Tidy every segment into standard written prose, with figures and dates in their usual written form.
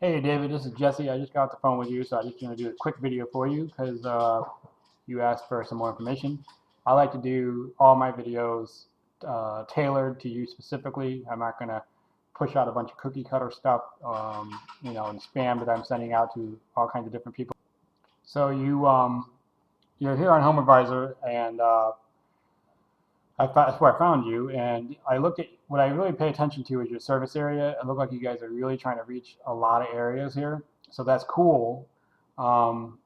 Hey David, this is Jesse. I just got off the phone with you, so I'm just going to do a quick video for you because you asked for some more information. I like to do all my videos tailored to you specifically. I'm not going to push out a bunch of cookie cutter stuff, and spam that I'm sending out to all kinds of different people. So you're here on Home Advisor, and that's where I found you, and I looked at what I really pay attention to is your service area. It looked like you guys are really trying to reach a lot of areas here, so that's cool, um,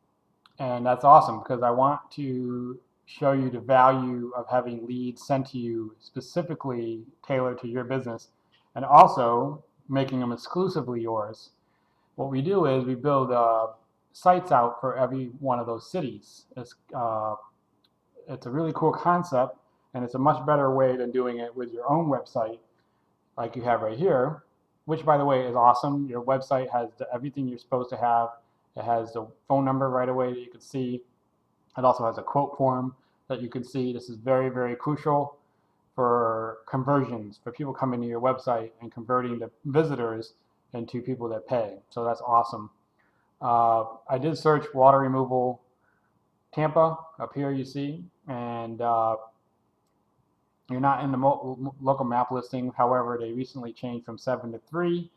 and that's awesome because I want to show you the value of having leads sent to you specifically tailored to your business, and also making them exclusively yours. What we do is we build sites out for every one of those cities. It's a really cool concept, and it's a much better way than doing it with your own website like you have right here, which by the way is awesome. Your website has everything you're supposed to have. It has the phone number right away that you can see. It also has a quote form that you can see. This is very, very crucial for conversions, for people coming to your website and converting the visitors into people that pay. So that's awesome. I did search water removal Tampa up here, you see, and you're not in the local map listing. However, they recently changed from 7 to 3.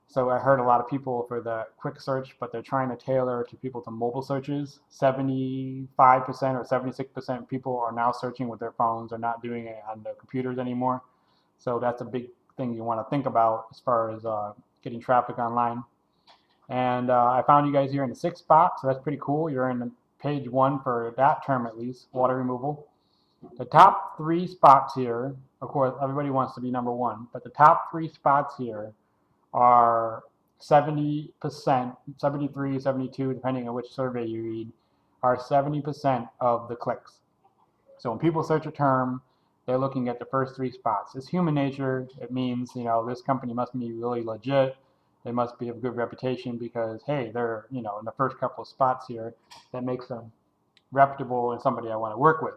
So I heard a lot of people for the quick search, but they're trying to tailor to people to mobile searches. 75% or 76% of people are now searching with their phones. They're not doing it on their computers anymore. So that's a big thing you want to think about as far as getting traffic online. And I found you guys here in the 6th spot, so that's pretty cool. You're in the page 1 for that term at least, water removal. The top 3 spots here, of course, everybody wants to be number 1, but the top 3 spots here are 70%, 73, 72, depending on which survey you read, are 70% of the clicks. So when people search a term, they're looking at the first 3 spots. It's human nature. It means, this company must be really legit. They must be of good reputation because, hey, they're, in the first couple of spots here. That makes them reputable and somebody I want to work with.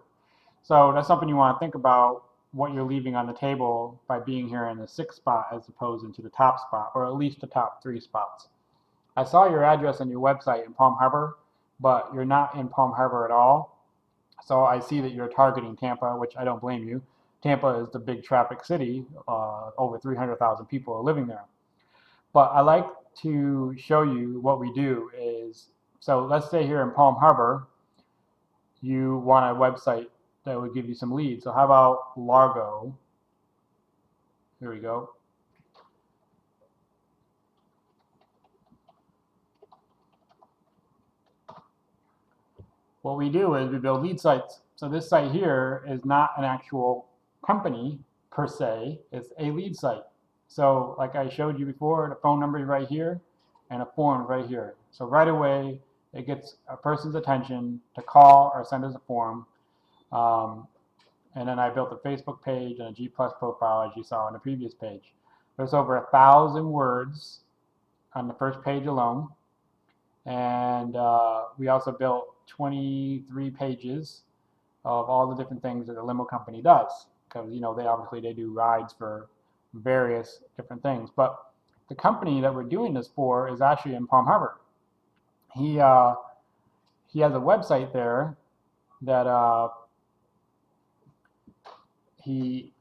So that's something you want to think about, what you're leaving on the table by being here in the 6th spot as opposed into the top spot, or at least the top 3 spots. I saw your address on your website in Palm Harbor, but you're not in Palm Harbor at all. So I see that you're targeting Tampa, which I don't blame you. Tampa is the big traffic city. Over 300,000 people are living there. But I like to show you what we do is, so let's say here in Palm Harbor, you want a website that would give you some leads. So how about Largo? Here we go. What we do is we build lead sites. So this site here is not an actual company per se, it's a lead site. So like I showed you before, the phone number is right here and a form right here. So right away, it gets a person's attention to call or send us a form. And then I built a Facebook page and a G+ profile, as you saw on the previous page. There's over 1,000 words on the first page alone. And we also built 23 pages of all the different things that the limo company does. Because, they do rides for various different things. But the company that we're doing this for is actually in Palm Harbor. He has a website there that he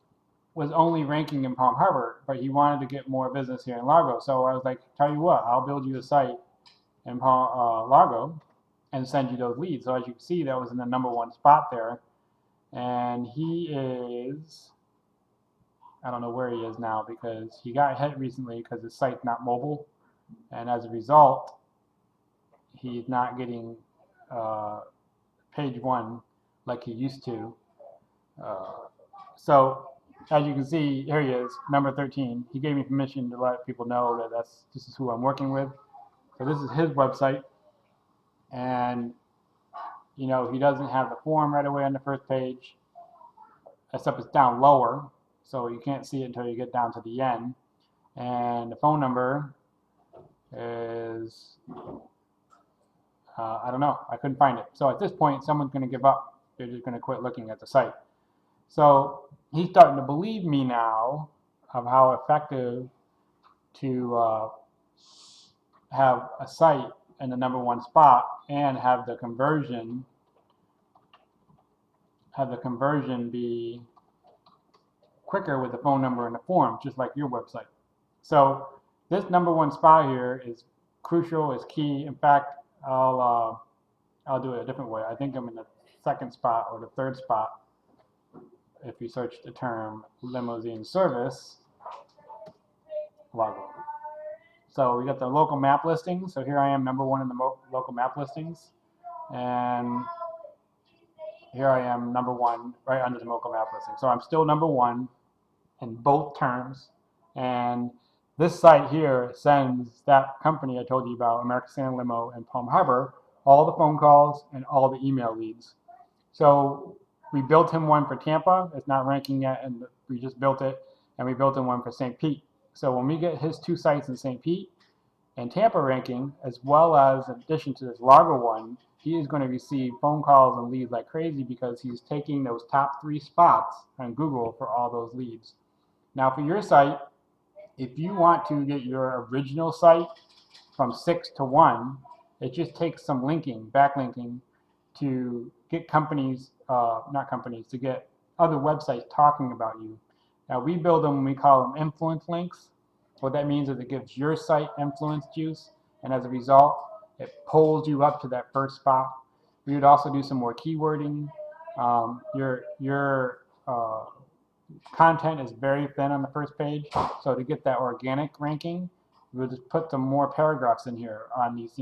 was only ranking in Palm Harbor, but he wanted to get more business here in Largo. So I was like, tell you what, I'll build you a site in Largo and send you those leads. So as you can see, that was in the number 1 spot there. And he is, I don't know where he is now because he got hit recently because his site's not mobile. And as a result, he's not getting page 1 like he used to. So as you can see, here he is, number 13. He gave me permission to let people know that this is who I'm working with. So this is his website. And, he doesn't have the form right away on the first page, except it's down lower. So you can't see it until you get down to the end. And the phone number is, I don't know, I couldn't find it. So at this point, someone's going to give up. They're just going to quit looking at the site. So he's starting to believe me now of how effective to have a site in the #1 spot and have the conversion be quicker with the phone number and the form, just like your website. So this #1 spot here is crucial, is key. In fact, I'll do it a different way. I think I'm in the 2nd spot or the 3rd spot if you search the term limousine service logo. So we got the local map listings. So here I am, #1 in the local map listings, and here I am, #1 right under the local map listing. So I'm still #1 in both terms, and this site here sends that company I told you about, American Standard Limo in Palm Harbor, all the phone calls and all the email leads. So we built him one for Tampa. It's not ranking yet, and we just built it, and we built him one for St. Pete. So when we get his 2 sites in St. Pete and Tampa ranking, as well as in addition to this Largo one, he is going to receive phone calls and leads like crazy because he's taking those top 3 spots on Google for all those leads. Now for your site, if you want to get your original site from 6 to 1, it just takes some linking, backlinking, to get companies, to get other websites talking about you. Now we build them, we call them influence links. What that means is it gives your site influence juice, and as a result, it pulls you up to that 1st spot. We would also do some more keywording. Your content is very thin on the 1st page, so to get that organic ranking, we'll just put some more paragraphs in here on these,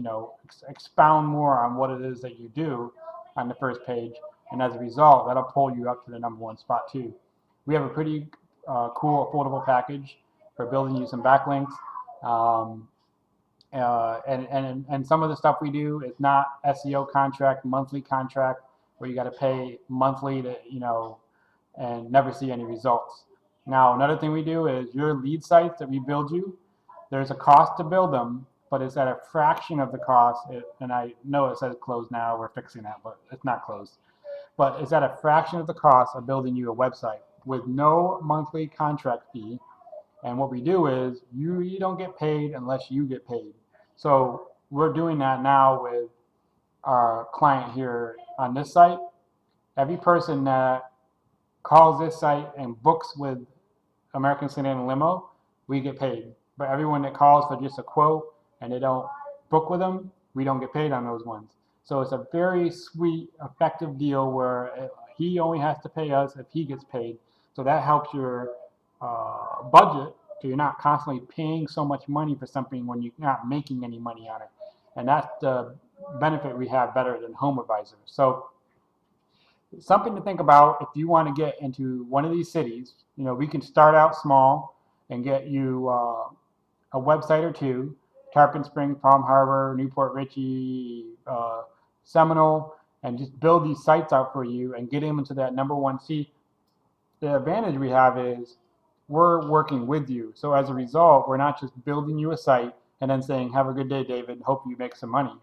expound more on what it is that you do on the 1st page, and as a result, that'll pull you up to the #1 spot too. We have a pretty cool, affordable package for building you some backlinks, and some of the stuff we do is not SEO contract, monthly contract, where you got to pay monthly to, and never see any results. Now, another thing we do is your lead sites that we build you, there's a cost to build them, but it's at a fraction of the cost. And I know it says closed now, we're fixing that, but it's not closed. But it's at a fraction of the cost of building you a website with no monthly contract fee. And what we do is you don't get paid unless you get paid. So we're doing that now with our client here on this site. Every person that calls this site and books with American Standard Limo, we get paid. But everyone that calls for just a quote and they don't book with them, we don't get paid on those ones. So it's a very sweet, effective deal where he only has to pay us if he gets paid. So that helps your budget, so you're not constantly paying so much money for something when you're not making any money on it. And that's the benefit we have better than HomeAdvisor. So something to think about if you want to get into one of these cities. We can start out small and get you a website or 2, Tarpon Springs, Palm Harbor, Newport Richey, Seminole, and just build these sites out for you and get them into that #1 seat. The advantage we have is we're working with you. So as a result, we're not just building you a site and then saying, have a good day, David, hope you make some money.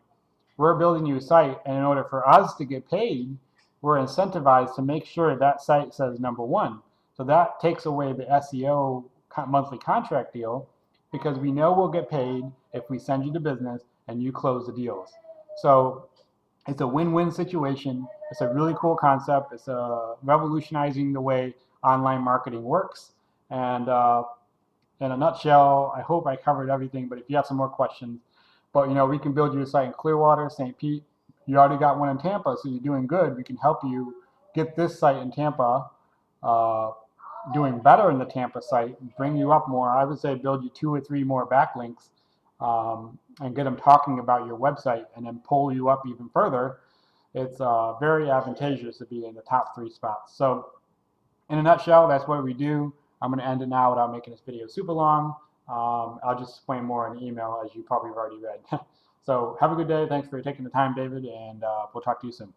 We're building you a site, and in order for us to get paid, we're incentivized to make sure that site says #1. So that takes away the SEO monthly contract deal, because we know we'll get paid if we send you the business and you close the deals. So it's a win-win situation. It's a really cool concept. It's revolutionizing the way online marketing works. And in a nutshell, I hope I covered everything, but if you have some more questions, but we can build you a site in Clearwater, St. Pete. You already got one in Tampa, so you're doing good. We can help you get this site in Tampa doing better in the Tampa site, bring you up more. I would say build you 2 or 3 more backlinks and get them talking about your website, and then pull you up even further. It's very advantageous to be in the top 3 spots. So in a nutshell, that's what we do. I'm going to end it now without making this video super long. I'll just explain more in the email, as you probably have already read. So have a good day. Thanks for taking the time, David, and we'll talk to you soon.